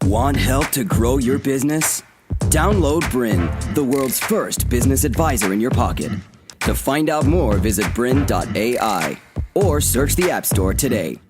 Want help to grow your business? Download Bryn, the world's first business advisor in your pocket. To find out more, visit bryn.ai or search the App Store today.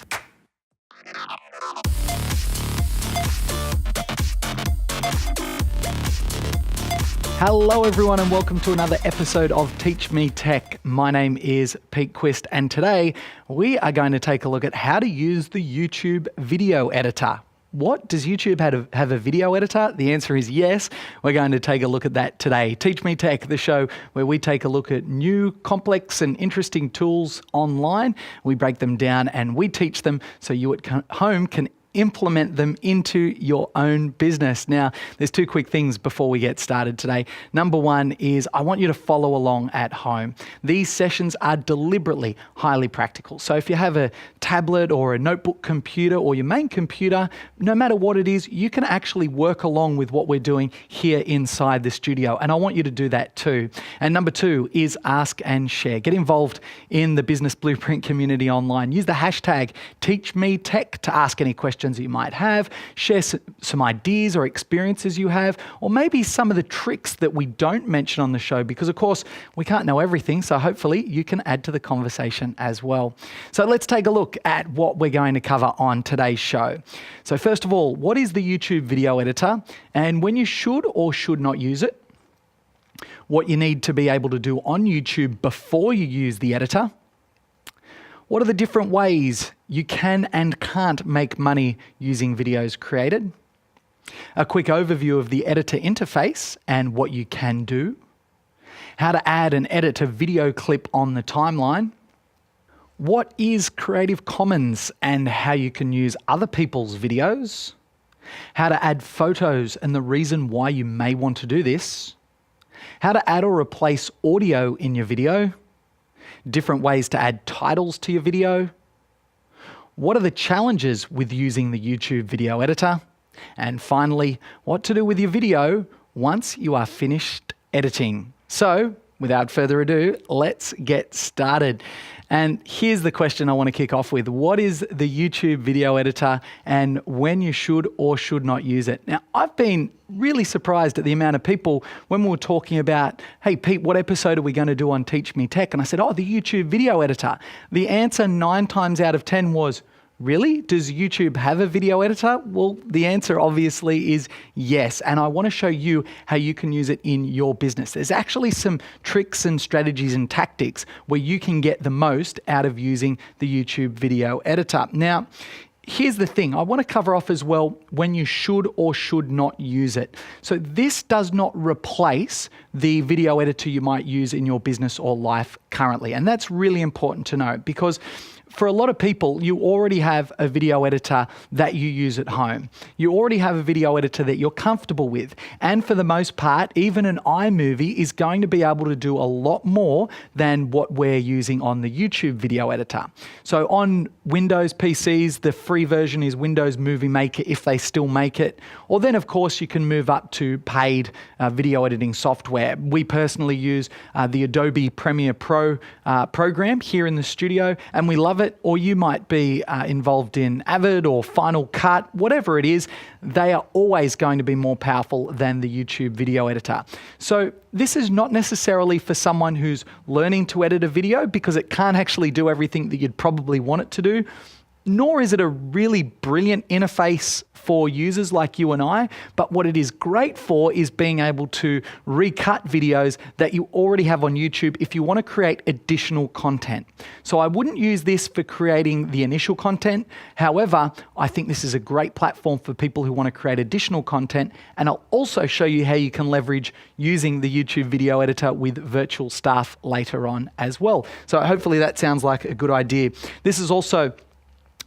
Hello everyone and welcome to another episode of Teach Me Tech. My name is Pete Quist and today we are going to take a look at how to use the YouTube video editor. What? Does YouTube have a video editor? The answer is yes. We're going to take a look at that today. Teach Me Tech, the show where we take a look at new, complex and interesting tools online. We break them down and we teach them so you at home can implement them into your own business. Now, there's two quick things before we get started today. Number one is I want you to follow along at home. These sessions are deliberately highly practical. So if you have a tablet or a notebook computer or your main computer, no matter what it is, you can actually work along with what we're doing here inside the studio. And I want you to do that too. And number two is ask and share. Get involved in the Business Blueprint community online. Use the hashtag TeachMeTech to ask any questions you might have, share some ideas or experiences you have, or maybe some of the tricks that we don't mention on the show, because of course we can't know everything, so hopefully you can add to the conversation as well. So let's take a look at what we're going to cover on today's show. So first of all, what is the YouTube video editor and when you should or should not use it? What you need to be able to do on YouTube before you use the editor? What are the different ways you can and can't make money using videos created? A quick overview of the editor interface and what you can do. How to add and edit a video clip on the timeline. What is Creative Commons and how you can use other people's videos. How to add photos and the reason why you may want to do this. How to add or replace audio in your video. Different ways to add titles to your video. What are the challenges with using the YouTube video editor? And finally, what to do with your video once you are finished editing. So, without further ado, let's get started. And here's the question I want to kick off with. What is the YouTube video editor and when you should or should not use it? Now, I've been really surprised at the amount of people when we were talking about, hey, Pete, what episode are we going to do on Teach Me Tech? And I said, oh, the YouTube video editor. The answer 9 times out of 10 was, really? Does YouTube have a video editor? Well, the answer obviously is yes. And I want to show you how you can use it in your business. There's actually some tricks and strategies and tactics where you can get the most out of using the YouTube video editor. Now, here's the thing. I want to cover off as well when you should or should not use it. So this does not replace the video editor you might use in your business or life currently. And that's really important to know because for a lot of people, you already have a video editor that you use at home. You already have a video editor that you're comfortable with. And for the most part, even an iMovie is going to be able to do a lot more than what we're using on the YouTube video editor. So on Windows PCs, the free version is Windows Movie Maker if they still make it. Or then, of course, you can move up to paid video editing software. We personally use the Adobe Premiere Pro program here in the studio, and we love it. Or you might be involved in Avid or Final Cut, whatever it is, they are always going to be more powerful than the YouTube video editor. So this is not necessarily for someone who's learning to edit a video because it can't actually do everything that you'd probably want it to do, nor is it a really brilliant interface for users like you and I, but what it is great for is being able to recut videos that you already have on YouTube if you want to create additional content. So I wouldn't use this for creating the initial content. However, I think this is a great platform for people who want to create additional content, and I'll also show you how you can leverage using the YouTube video editor with virtual staff later on as well. So hopefully that sounds like a good idea. This is also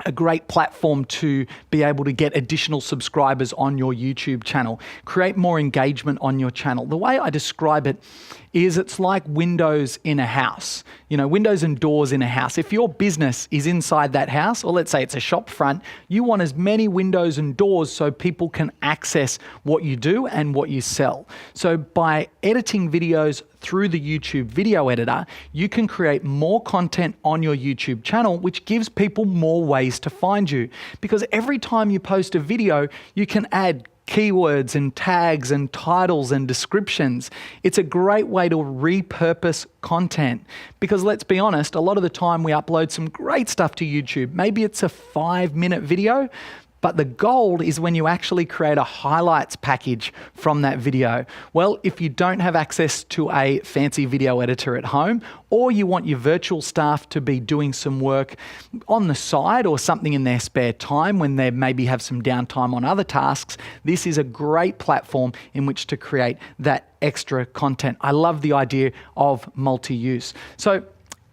a great platform to be able to get additional subscribers on your YouTube channel, create more engagement on your channel. The way I describe it is it's like windows in a house, windows and doors in a house. If your business is inside that house, or let's say it's a shop front, you want as many windows and doors so people can access what you do and what you sell. So by editing videos through the YouTube video editor, you can create more content on your YouTube channel, which gives people more ways to find you. Because every time you post a video, you can add keywords and tags and titles and descriptions. It's a great way to repurpose content, because let's be honest, a lot of the time we upload some great stuff to YouTube. Maybe it's a 5-minute video, but the gold is when you actually create a highlights package from that video. Well, if you don't have access to a fancy video editor at home, or you want your virtual staff to be doing some work on the side or something in their spare time when they maybe have some downtime on other tasks, this is a great platform in which to create that extra content. I love the idea of multi-use. So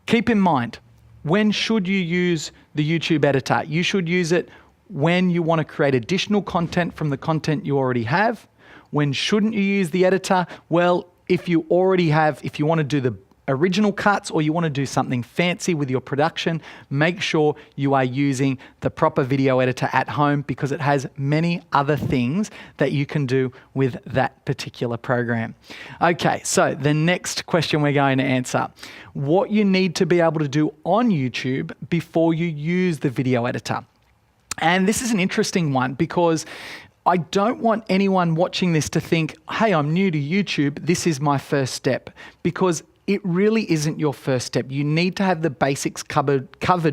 keep in mind, when should you use the YouTube editor? You should use it when you want to create additional content from the content you already have. When shouldn't you use the editor? Well, if you want to do the original cuts or you want to do something fancy with your production, make sure you are using the proper video editor at home, because it has many other things that you can do with that particular program. Okay, so the next question we're going to answer: what you need to be able to do on YouTube before you use the video editor. And this is an interesting one, because I don't want anyone watching this to think, hey, I'm new to YouTube, this is my first step, because it really isn't your first step. You need to have the basics covered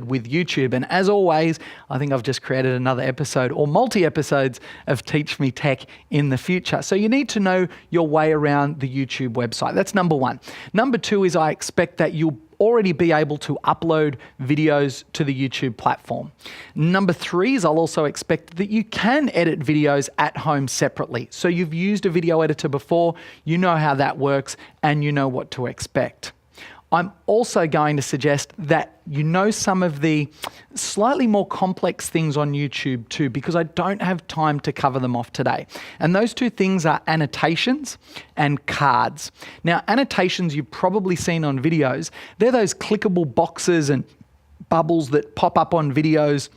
with YouTube. And as always, I think I've just created another episode or multi-episodes of Teach Me Tech in the future. So you need to know your way around the YouTube website. That's number one. Number two is I expect that you'll already be able to upload videos to the YouTube platform. Number three is I'll also expect that you can edit videos at home separately. So you've used a video editor before, you know how that works, and you know what to expect. I'm also going to suggest that you know some of the slightly more complex things on YouTube too, because I don't have time to cover them off today. And those two things are annotations and cards. Now, annotations you've probably seen on videos. They're those clickable boxes and bubbles that pop up on videos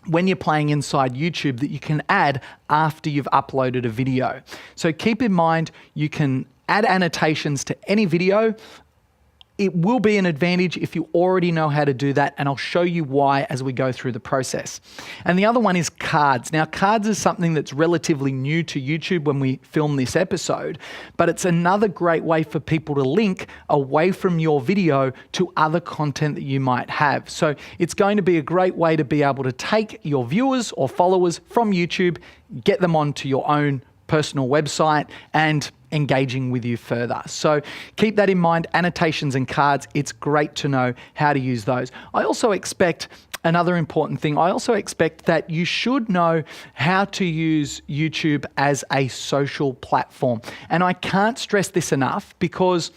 when you're playing inside YouTube that you can add after you've uploaded a video. So keep in mind, you can add annotations to any video. It will be an advantage if you already know how to do that, and I'll show you why as we go through the process. And the other one is cards. Now, cards is something that's relatively new to YouTube when we film this episode, but it's another great way for people to link away from your video to other content that you might have. So it's going to be a great way to be able to take your viewers or followers from YouTube, get them onto your own personal website, and engaging with you further. So keep that in mind, annotations and cards. It's great to know how to use those. I also expect another important thing. I also expect that you should know how to use YouTube as a social platform. And I can't stress this enough, because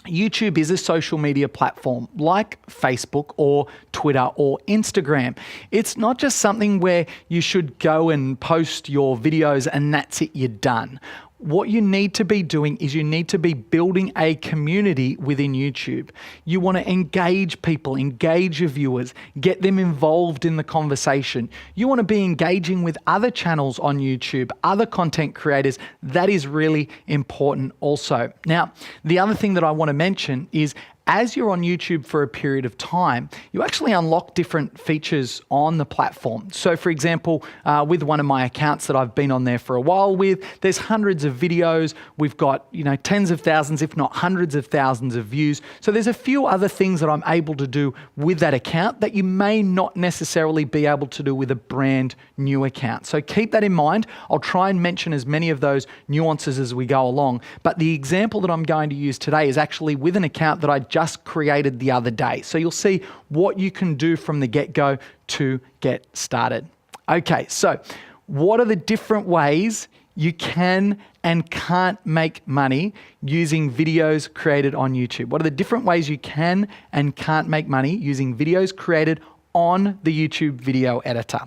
YouTube is a social media platform like Facebook or Twitter or Instagram. It's not just something where you should go and post your videos and that's it, you're done. What you need to be doing is you need to be building a community within YouTube. You want to engage people, engage your viewers, get them involved in the conversation. You want to be engaging with other channels on YouTube, other content creators. That is really important also. Now, the other thing that I want to mention is, as you're on YouTube for a period of time, you actually unlock different features on the platform. So for example, with one of my accounts that I've been on there for a while with, there's hundreds of videos. We've got, tens of thousands, if not hundreds of thousands of views. So there's a few other things that I'm able to do with that account that you may not necessarily be able to do with a brand new account. So keep that in mind. I'll try and mention as many of those nuances as we go along. But the example that I'm going to use today is actually with an account that I just created the other day. So you'll see what you can do from the get-go to get started. Okay, so what are the different ways you can and can't make money using videos created on YouTube? What are the different ways you can and can't make money using videos created on the YouTube video editor?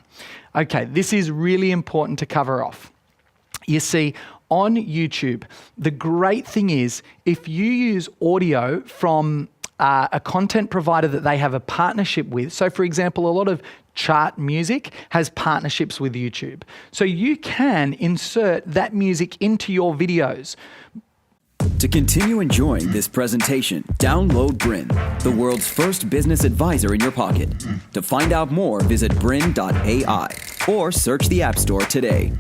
Okay, this is really important to cover off. You see, on YouTube, the great thing is if you use audio from a content provider that they have a partnership with. So for example, a lot of chart music has partnerships with YouTube. So you can insert that music into your videos. To continue enjoying this presentation, download Bryn, the world's first business advisor in your pocket. To find out more, visit bryn.ai or search the App Store today.